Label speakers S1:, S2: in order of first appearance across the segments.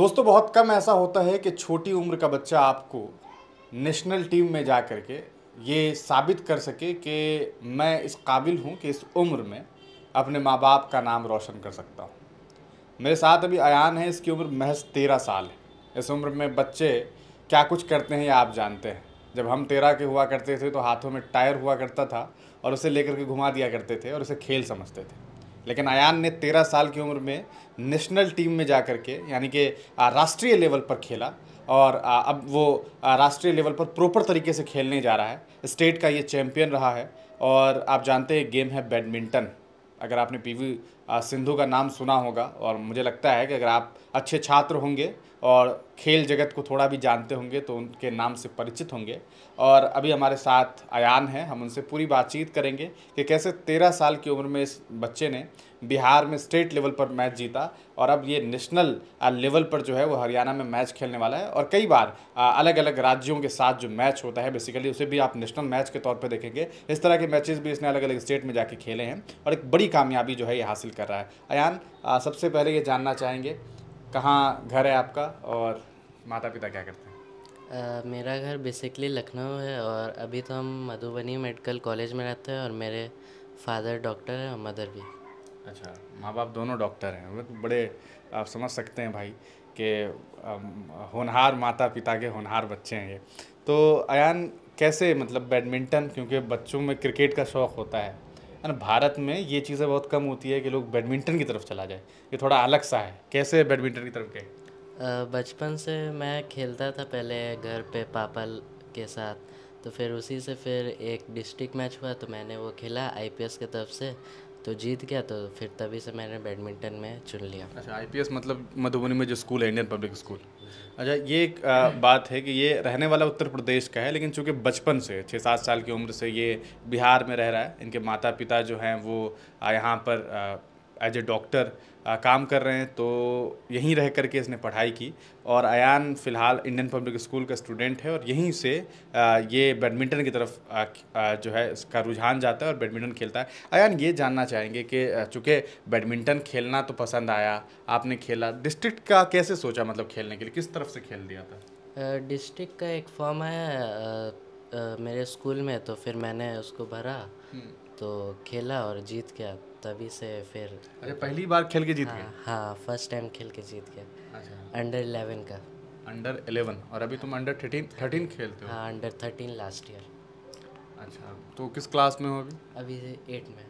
S1: दोस्तों बहुत कम ऐसा होता है कि छोटी उम्र का बच्चा आपको नेशनल टीम में जा कर के ये साबित कर सके कि मैं इस काबिल हूँ कि इस उम्र में अपने माँ बाप का नाम रोशन कर सकता हूँ। मेरे साथ अभी अयान है, इसकी उम्र महज 13 साल है। इस उम्र में बच्चे क्या कुछ करते हैं ये आप जानते हैं। जब हम 13 के हुआ करते थे तो हाथों में टायर हुआ करता था और उसे लेकर के घुमा दिया करते थे और उसे खेल समझते थे। लेकिन अयान ने 13 साल की उम्र में नेशनल टीम में जा कर के यानी कि राष्ट्रीय लेवल पर खेला और अब वो राष्ट्रीय लेवल पर प्रॉपर तरीके से खेलने जा रहा है। स्टेट का ये चैम्पियन रहा है और आप जानते हैं गेम है बैडमिंटन। अगर आपने पीवी सिंधु का नाम सुना होगा और मुझे लगता है कि अगर आप अच्छे छात्र होंगे और खेल जगत को थोड़ा भी जानते होंगे तो उनके नाम से परिचित होंगे। और अभी हमारे साथ अयान है, हम उनसे पूरी बातचीत करेंगे कि कैसे 13 साल की उम्र में इस बच्चे ने बिहार में स्टेट लेवल पर मैच जीता और अब ये नेशनल लेवल पर जो है वो हरियाणा में मैच खेलने वाला है। और कई बार अलग अलग राज्यों के साथ जो मैच होता है बेसिकली उसे भी आप नेशनल मैच के तौर पर देखेंगे। इस तरह के मैचेस भी इसने अलग अलग स्टेट में जाके खेले हैं और एक बड़ी कामयाबी जो है ये हासिल कर रहा है। अयान, सबसे पहले ये जानना चाहेंगे कहाँ घर है आपका और माता पिता क्या करते हैं?
S2: मेरा घर बेसिकली लखनऊ है और अभी तो हम मधुबनी मेडिकल कॉलेज में रहते हैं और मेरे फादर डॉक्टर हैं और मदर भी।
S1: अच्छा, माँ बाप दोनों डॉक्टर हैं। वो तो बड़े आप समझ सकते हैं भाई कि होनहार माता पिता के होनहार बच्चे हैं ये। तो अयान, कैसे मतलब बैडमिंटन, क्योंकि बच्चों में क्रिकेट का शौक़ होता है ना। भारत में ये चीज़ें बहुत कम होती है कि लोग बैडमिंटन की तरफ चला जाए, ये थोड़ा अलग सा है। कैसे बैडमिंटन की तरफ गए?
S2: बचपन से मैं खेलता था पहले घर पे पापा के साथ। तो फिर उसी से फिर एक डिस्ट्रिक्ट मैच हुआ तो मैंने वो खेला आईपीएस की तरफ से, तो जीत गया। तो फिर तभी से मैंने बैडमिंटन में चुन लिया।
S1: अच्छा, आईपीएस मतलब मधुबनी में जो स्कूल है, इंडियन पब्लिक स्कूल।
S2: जी।
S1: अच्छा, ये एक बात है कि ये रहने वाला उत्तर प्रदेश का है, लेकिन चूंकि बचपन से 6-7 साल की उम्र से ये बिहार में रह रहा है। इनके माता पिता जो हैं वो यहाँ पर एज ए डॉक्टर काम कर रहे हैं, तो यहीं रह करके इसने पढ़ाई की। और अयान फ़िलहाल इंडियन पब्लिक स्कूल का स्टूडेंट है और यहीं से ये बैडमिंटन की तरफ जो है इसका रुझान जाता है और बैडमिंटन खेलता है। अयान, ये जानना चाहेंगे कि चूँकि बैडमिंटन खेलना तो पसंद आया, आपने खेला, डिस्ट्रिक्ट का कैसे सोचा, मतलब खेलने के लिए किस तरफ से खेल दिया था?
S2: डिस्ट्रिक्ट का एक फॉर्म आया मेरे स्कूल में, तो फिर मैंने उसको भरा तो खेला और जीत गया। तभी से फिर
S1: अच्छा, पहली बार खेल के जीत गए?
S2: हाँ हाँ, फर्स्ट टाइम खेल के जीत गया।
S1: अच्छा,
S2: अंडर 11 का।
S1: अंडर 11 और अभी तुम अंडर 13 खेलते हो?
S2: हाँ, अंडर 13 लास्ट ईयर।
S1: अच्छा, तो किस क्लास में हो अभी?
S2: अभी 8 में।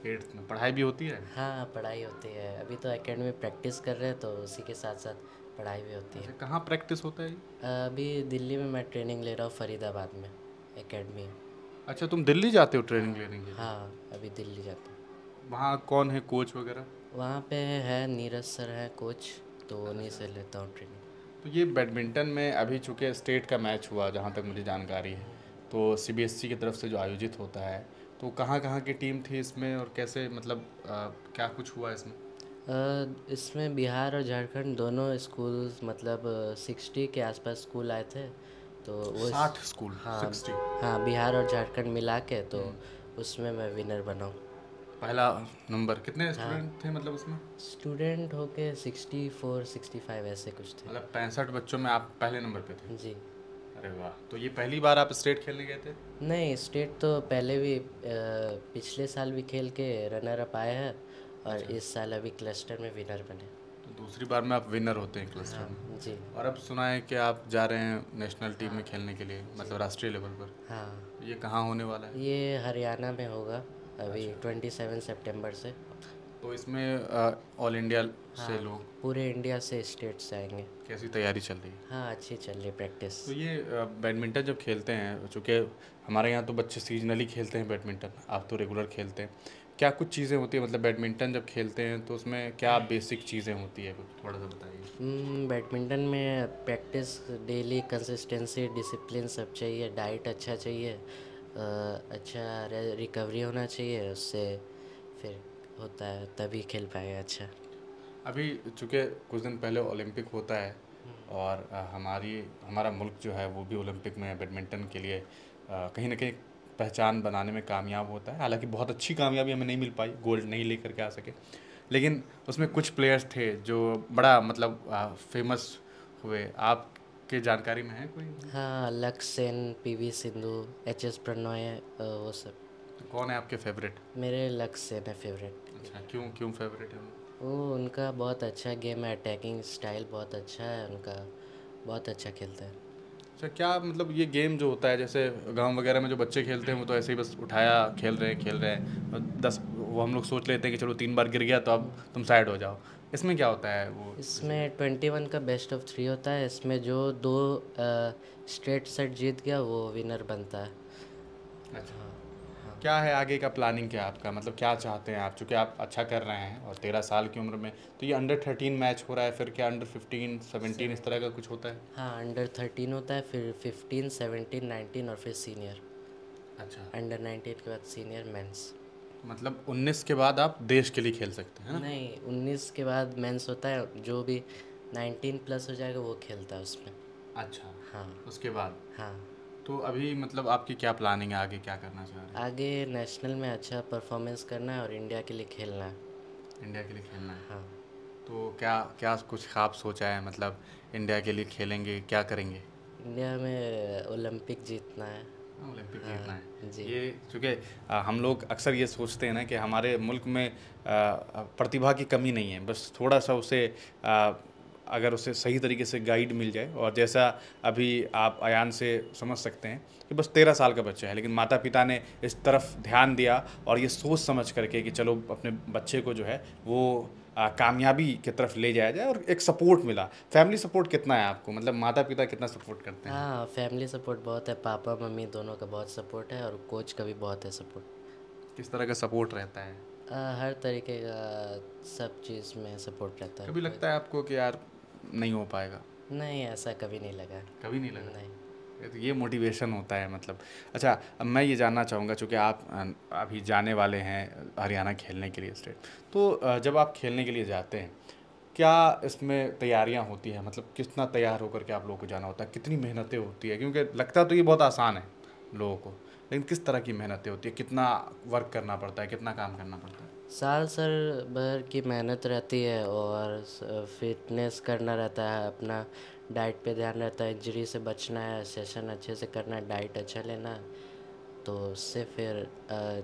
S1: 8th में। पढ़ाई भी होती है?
S2: हाँ, पढ़ाई होती है। अभी तो एकेडमी प्रैक्टिस कर रहे हैं तो उसी के साथ साथ पढ़ाई भी होती
S1: अच्छा,
S2: है।
S1: कहाँ प्रैक्टिस होता है ये?
S2: अभी दिल्ली में मैं ट्रेनिंग ले रहा हूँ, फरीदाबाद में एकेडमी।
S1: अच्छा, तुम दिल्ली जाते हो ट्रेनिंग लेने के लिए?
S2: हाँ, अभी दिल्ली जाता हूँ।
S1: वहाँ कौन है कोच वगैरह?
S2: वहाँ पे है नीरज सर है कोच, तो उन्हीं
S1: अच्छा,
S2: से लेता हूँ ट्रेनिंग।
S1: तो ये बैडमिंटन में अभी चूँकि स्टेट का मैच हुआ जहाँ तक मुझे जानकारी है, तो सीबीएसई की तरफ से जो आयोजित होता है, तो कहाँ कहाँ की टीम थी इसमें और कैसे मतलब क्या कुछ हुआ इसमें?
S2: इसमें बिहार और झारखंड दोनों स्कूल मतलब 60 के आसपास स्कूल आए थे। तो वो
S1: 60 स्कूल?
S2: हाँ
S1: 60?
S2: हाँ, बिहार और झारखंड मिला के तो उसमें मैं विनर बना हूँ।
S1: पहला नंबर। कितने
S2: हाँ,
S1: स्टूडेंट थे मतलब उसमें?
S2: स्टूडेंट होके 64 65 ऐसे कुछ थे।
S1: मतलब 65 बच्चों में आप पहले नंबर पे थे?
S2: जी।
S1: अरे वाह! तो ये पहली बार आप स्टेट खेलने गए थे?
S2: नहीं, स्टेट तो पहले भी पिछले साल भी खेल के रनर अप आए हैं और
S1: अच्छा,
S2: इस साल अभी क्लस्टर में विनर बने।
S1: तो दूसरी बार में आप विनर होते हैं क्लस्टर
S2: हाँ
S1: में।
S2: जी।
S1: और अब सुना है कि आप जा रहे हैं नेशनल टीम में खेलने के लिए, मतलब राष्ट्रीय लेवल पर।
S2: हाँ,
S1: तो ये कहाँ होने वाला है?
S2: ये हरियाणा में होगा अभी
S1: अच्छा,
S2: 27 सितंबर से।
S1: तो इसमें ऑल इंडिया से
S2: हाँ,
S1: लोग,
S2: पूरे इंडिया से स्टेट्स आएंगे।
S1: कैसी तैयारी चल रही है?
S2: हाँ, अच्छी चल रही प्रैक्टिस।
S1: तो ये बैडमिंटन जब खेलते हैं, चूँकि हमारे यहाँ तो बच्चे सीजनली खेलते हैं बैडमिंटन, आप तो रेगुलर खेलते हैं, क्या कुछ चीज़ें होती है मतलब बैडमिंटन जब खेलते हैं तो उसमें क्या बेसिक चीज़ें होती है, कुछ थोड़ा सा बताइए।
S2: बैडमिंटन में प्रैक्टिस डेली, कंसिस्टेंसी, डिसिप्लिन सब चाहिए। डाइट अच्छा चाहिए, अच्छा रिकवरी होना चाहिए उससे, फिर होता है तभी खेल पाएगा अच्छा।
S1: अभी चूँकि कुछ दिन पहले ओलंपिक होता है और हमारा मुल्क जो है वो भी ओलंपिक में बैडमिंटन के लिए कहीं ना कहीं पहचान बनाने में कामयाब होता है। हालांकि बहुत अच्छी कामयाबी हमें नहीं मिल पाई, गोल्ड नहीं लेकर के आ सके, लेकिन उसमें कुछ प्लेयर्स थे जो बड़ा मतलब फेमस हुए, आपके जानकारी में है कोई?
S2: हाँ, लक्ष्य Sen, PV Sindhu, H S Prannoy, वो सब।
S1: तो कौन है आपके फेवरेट?
S2: मेरे लक्ष्य सेन है फेवरेट।
S1: अच्छा, क्यों क्यों फेवरेट है वो?
S2: वो उनका बहुत अच्छा गेम है, अटैकिंग स्टाइल बहुत अच्छा है उनका, बहुत अच्छा खेलता है।
S1: अच्छा, क्या मतलब ये गेम जो होता है, जैसे गांव वगैरह में जो बच्चे खेलते हैं वो तो ऐसे ही बस उठाया खेल रहे हैं, और 10 वो हम लोग सोच लेते हैं कि चलो 3 बार गिर गया तो अब तुम साइड हो जाओ। इसमें क्या होता है वो?
S2: इसमें 21 का बेस्ट ऑफ 3 होता है। इसमें जो दो स्ट्रेट सेट जीत गया वो विनर बनता है।
S1: अच्छा,
S2: हाँ। हाँ।
S1: क्या है आगे का प्लानिंग, क्या आपका मतलब क्या चाहते हैं आप? चूँकि आप अच्छा कर रहे हैं और 13 साल की उम्र में, तो ये अंडर 13 मैच हो रहा है, फिर क्या अंडर 15 17 इस तरह का कुछ होता है?
S2: हाँ, अंडर 13 होता है, फिर 15, 17, 19 और फिर सीनियर।
S1: अच्छा,
S2: अंडर 19 के बाद सीनियर मेंस।
S1: मतलब 19 के बाद आप देश के लिए खेल सकते हैं ना?
S2: नहीं, 19 के बाद मेंस होता है, जो भी 19 प्लस हो जाएगा वो खेलता है उसमें।
S1: अच्छा,
S2: हाँ।
S1: उसके बाद
S2: हाँ,
S1: तो अभी मतलब आपकी क्या प्लानिंग है, आगे क्या करना चाह रहे हैं?
S2: आगे नेशनल में अच्छा परफॉर्मेंस करना है और इंडिया के लिए खेलना है।
S1: इंडिया के लिए खेलना है,
S2: हाँ,
S1: तो क्या क्या कुछ ख्वाब सोचा है, मतलब इंडिया के लिए खेलेंगे, क्या करेंगे?
S2: इंडिया में ओलंपिक जीतना है।
S1: ओलंपिक जीतना
S2: हाँ
S1: है।
S2: जी।
S1: ये चूँकि हम लोग अक्सर ये सोचते हैं ना कि हमारे मुल्क में प्रतिभा की कमी नहीं है, बस थोड़ा सा उसे अगर उसे सही तरीके से गाइड मिल जाए, और जैसा अभी आप अयान से समझ सकते हैं कि बस 13 साल का बच्चा है, लेकिन माता पिता ने इस तरफ ध्यान दिया और ये सोच समझ करके कि चलो अपने बच्चे को जो है वो कामयाबी की तरफ ले जाया जाए, और एक सपोर्ट मिला। फैमिली सपोर्ट कितना है आपको, मतलब माता पिता कितना सपोर्ट करते हैं?
S2: हाँ, फैमिली सपोर्ट बहुत है, पापा मम्मी दोनों का बहुत सपोर्ट है और कोच का भी बहुत है सपोर्ट।
S1: किस तरह का सपोर्ट रहता है?
S2: हर तरीके का, सब चीज़ में सपोर्ट रहता है
S1: कभी
S2: कोई।
S1: लगता है आपको कि यार नहीं हो पाएगा?
S2: नहीं, ऐसा कभी नहीं लगा।
S1: कभी नहीं लगा?
S2: नहीं।
S1: ये मोटिवेशन होता है मतलब। अच्छा, अब मैं ये जानना चाहूँगा, चूँकि आप अभी जाने वाले हैं हरियाणा खेलने के लिए स्टेट, तो जब आप खेलने के लिए जाते हैं, क्या इसमें तैयारियां होती हैं, मतलब कितना तैयार होकर के आप लोगों को जाना होता है, कितनी मेहनतें होती है? क्योंकि लगता तो ये बहुत आसान है लोगों को, लेकिन किस तरह की मेहनतें होती है, कितना वर्क करना पड़ता है, कितना काम करना पड़ता है?
S2: साल सर भर की मेहनत रहती है और फिटनेस करना रहता है अपना, डाइट पे ध्यान रहता है, इंजरी से बचना है, सेशन अच्छे से करना है, डाइट अच्छा लेना है, तो उससे फिर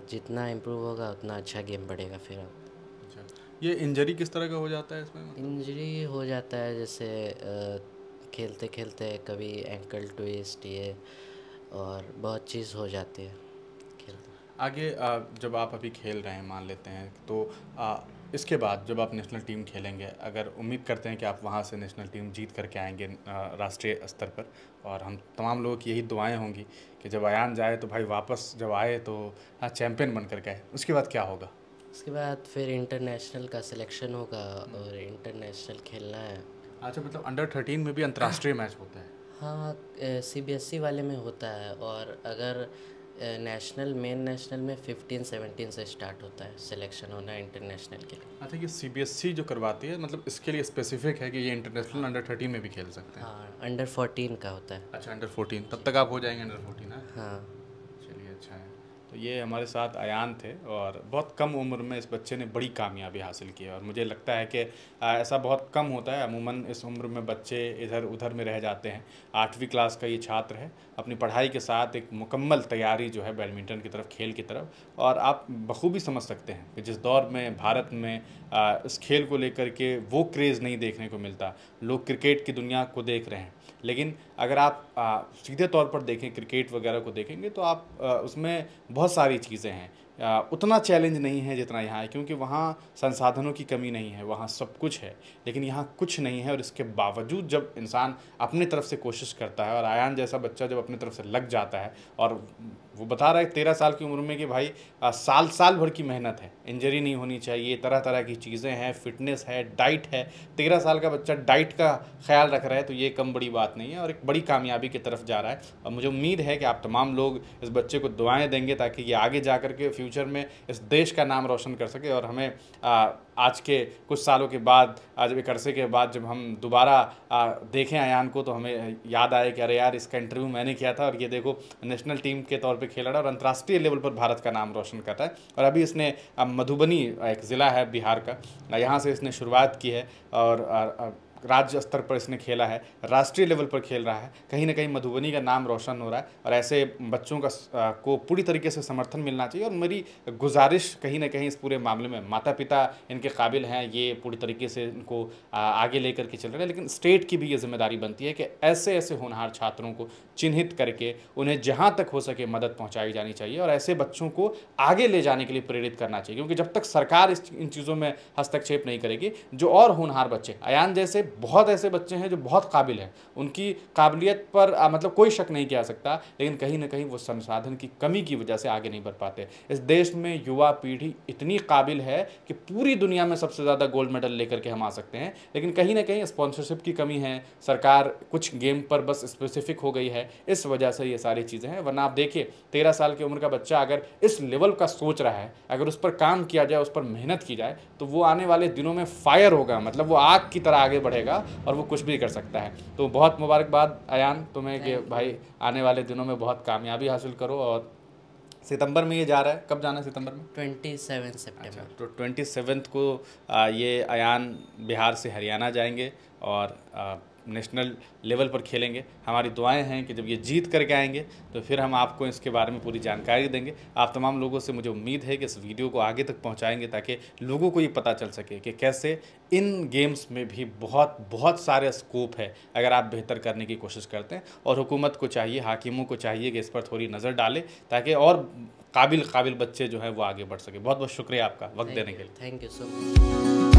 S2: जितना इम्प्रूव होगा उतना अच्छा गेम बढ़ेगा फिर। अब
S1: अच्छा, ये इंजरी किस तरह का हो जाता है इसमें, मतलब?
S2: इंजरी हो जाता है जैसे खेलते खेलते कभी एंकल ट्विस्ट ये, और बहुत चीज़ हो जाती है खेलते।
S1: आगे जब आप अभी खेल रहे हैं मान लेते हैं, तो इसके बाद जब आप नेशनल टीम खेलेंगे, अगर उम्मीद करते हैं कि आप वहाँ से नेशनल टीम जीत करके आएंगे राष्ट्रीय स्तर पर, और हम तमाम लोगों की यही दुआएं होंगी कि जब अयान जाए तो भाई वापस जब आए तो हाँ चैम्पियन बन करके आए, उसके बाद क्या होगा?
S2: उसके बाद फिर इंटरनेशनल का सिलेक्शन होगा और इंटरनेशनल खेलना है।
S1: अच्छा, मतलब अंडर 13 में भी अंतर्राष्ट्रीय मैच होता है?
S2: हाँ, सीबीएसई वाले में होता है, और अगर नेशनल मेन नेशनल में 15 17 से स्टार्ट होता है सिलेक्शन होना इंटरनेशनल के लिए।
S1: अच्छा, ये सीबीएसई जो करवाती है, मतलब इसके लिए स्पेसिफिक है कि ये इंटरनेशनल अंडर 13 में भी खेल सकते हैं?
S2: हाँ, अंडर 14 का होता है।
S1: अच्छा, अंडर 14 तब तक आप हो जाएंगे अंडर 14? है,
S2: हाँ।
S1: चलिए अच्छा है। तो ये हमारे साथ अयान थे, और बहुत कम उम्र में इस बच्चे ने बड़ी कामयाबी हासिल की है, और मुझे लगता है कि ऐसा बहुत कम होता है, अमूमन इस उम्र में बच्चे इधर उधर में रह जाते हैं। 8वीं क्लास का ये छात्र है, अपनी पढ़ाई के साथ एक मुकम्मल तैयारी जो है बैडमिंटन की तरफ, खेल की तरफ, और आप बखूबी समझ सकते हैं कि जिस दौर में भारत में इस खेल को लेकर के वो क्रेज़ नहीं देखने को मिलता, लोग क्रिकेट की दुनिया को देख रहे हैं, लेकिन अगर आप सीधे तौर पर देखें, क्रिकेट वगैरह को देखेंगे, तो आप उसमें बहुत सारी चीज़ें हैं, उतना चैलेंज नहीं है जितना यहाँ है, क्योंकि वहाँ संसाधनों की कमी नहीं है, वहाँ सब कुछ है, लेकिन यहाँ कुछ नहीं है। और इसके बावजूद जब इंसान अपनी तरफ से कोशिश करता है, और आयान जैसा बच्चा जब अपनी तरफ से लग जाता है, और वो बता रहा है 13 साल की उम्र में कि भाई साल साल भर की मेहनत है, इंजरी नहीं होनी चाहिए, तरह तरह की चीज़ें हैं, फिटनेस है, डाइट है। 13 साल का बच्चा डाइट का ख्याल रख रहा है, तो ये कम बड़ी बात नहीं है, और एक बड़ी कामयाबी की तरफ जा रहा है। और मुझे उम्मीद है कि आप तमाम लोग इस बच्चे को दुआएं देंगे, ताकि ये आगे जा कर के फ्यूचर में इस देश का नाम रोशन कर सके। और हमें आज के कुछ सालों के बाद, आज एक अरसे के बाद जब हम दोबारा देखें अयान को, तो हमें याद आए कि अरे यार, इसका इंटरव्यू मैंने किया था और ये देखो नेशनल टीम के तौर पे खेल रहा है और अंतर्राष्ट्रीय लेवल पर भारत का नाम रोशन कर रहा है। और अभी इसने मधुबनी, एक ज़िला है बिहार का, यहाँ से इसने शुरुआत की है और राज्य स्तर पर इसने खेला है, राष्ट्रीय लेवल पर खेल रहा है। कहीं ना कहीं मधुबनी का नाम रोशन हो रहा है और ऐसे बच्चों का को पूरी तरीके से समर्थन मिलना चाहिए। और मेरी गुजारिश कहीं ना कहीं इस पूरे मामले में, माता पिता इनके काबिल हैं, ये पूरी तरीके से इनको आगे लेकर के चल रहे हैं, लेकिन स्टेट की भी ये जिम्मेदारी बनती है कि ऐसे ऐसे होनहार छात्रों को चिन्हित करके उन्हें जहाँ तक हो सके मदद पहुँचाई जानी चाहिए और ऐसे बच्चों को आगे ले जाने के लिए प्रेरित करना चाहिए। क्योंकि जब तक सरकार इन चीज़ों में हस्तक्षेप नहीं करेगी, जो और होनहार बच्चे, अयान जैसे बहुत ऐसे बच्चे हैं जो बहुत काबिल हैं, उनकी काबिलियत पर मतलब कोई शक नहीं किया सकता, लेकिन कहीं ना कहीं वो संसाधन की कमी की वजह से आगे नहीं बढ़ पाते। इस देश में युवा पीढ़ी इतनी काबिल है कि पूरी दुनिया में सबसे ज़्यादा गोल्ड मेडल लेकर के हम आ सकते हैं, लेकिन कहीं ना कहीं स्पॉन्सरशिप की कमी है, सरकार कुछ गेम पर बस स्पेसिफिक हो गई है, इस वजह से ये सारी चीज़ें हैं। वरना आप देखिए, 13 साल की उम्र का बच्चा अगर इस लेवल का सोच रहा है, अगर उस पर काम किया जाए, उस पर मेहनत की जाए, तो वो आने वाले दिनों में फायर होगा, मतलब वो आग की तरह आगे बढ़ेगा और वो कुछ भी कर सकता है। तो बहुत मुबारकबाद अयान तुम्हें कि भाई आने वाले दिनों में बहुत कामयाबी हासिल करो। और सितंबर में ये जा रहा है, कब जाना है सितंबर में?
S2: 27 सितंबर।
S1: अच्छा, तो 27 को ये अयान बिहार से हरियाणा जाएंगे और नेशनल लेवल पर खेलेंगे। हमारी दुआएं हैं कि जब ये जीत करके आएंगे तो फिर हम आपको इसके बारे में पूरी जानकारी देंगे। आप तमाम लोगों से मुझे उम्मीद है कि इस वीडियो को आगे तक पहुंचाएंगे ताकि लोगों को ये पता चल सके कि कैसे इन गेम्स में भी बहुत बहुत सारे स्कोप है अगर आप बेहतर करने की कोशिश करते हैं। और हुकूमत को चाहिए, हाकिमों को चाहिए कि इस पर थोड़ी नज़र डालें ताकि और काबिल बच्चे जो हैं वो आगे बढ़ सके। बहुत बहुत शुक्रिया आपका वक्त देने के लिए।
S2: Thank you so much.